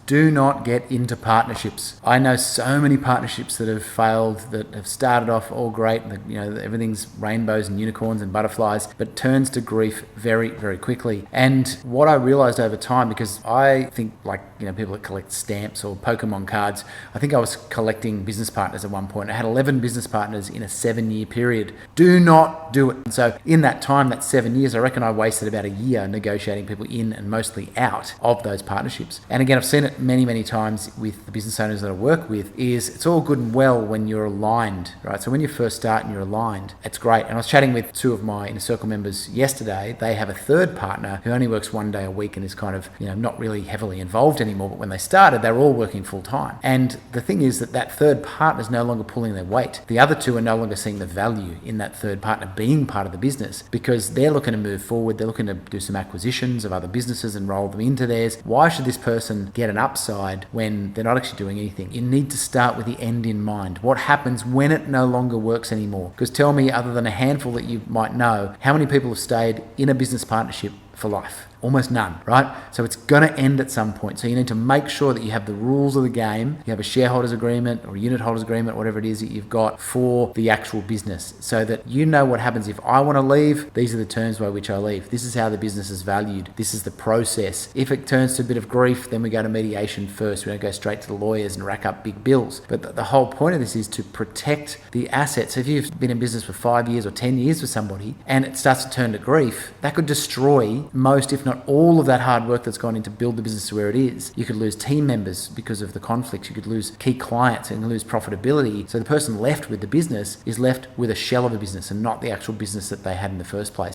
Do not get into partnerships. I know so many partnerships that have failed, that have started off all great, everything's rainbows and unicorns and butterflies, but turns to grief very, very quickly. And what I realized over time, because I think people that collect stamps or Pokemon cards, I think I was collecting business partners at one point. I had 11 business partners in a 7-year period. Do not do it. And so in that time, that 7 years, I reckon I wasted about a year negotiating people in and mostly out of those partnerships. And again, I've seen it many, many times with the business owners that I work with. Is it's all good and well when you're aligned, right? So when you first start and you're aligned, it's great. And I was chatting with 2 of my Inner Circle members yesterday. They have a third partner who only works 1 day a week and is kind of, not really heavily involved anymore. But when they started, they were all working full time. And the thing is that third partner is no longer pulling their weight. The other 2 are no longer seeing the value in that third partner being part of the business, because they're looking to move forward. They're looking to do some acquisitions of other businesses and roll them into theirs. Why should this person get an upside when they're not actually doing anything? You need to start with the end in mind. What happens when it no longer works anymore? Because tell me, other than a handful that you might know, how many people have stayed in a business partnership for life? Almost none, right? So it's going to end at some point. So you need to make sure that you have the rules of the game. You have a shareholders agreement or a unit holders agreement, whatever it is that you've got for the actual business, so that you know what happens if I want to leave. These are the terms by which I leave. This is how the business is valued. This is the process. If it turns to a bit of grief, then we go to mediation first. We don't go straight to the lawyers and rack up big bills. But the whole point of this is to protect the assets. So if you've been in business for 5 years or 10 years with somebody and it starts to turn to grief, that could destroy most, if not all, of that hard work that's gone into build the business to where it is. You could lose team members because of the conflicts. You could lose key clients and lose profitability. So the person left with the business is left with a shell of a business and not the actual business that they had in the first place.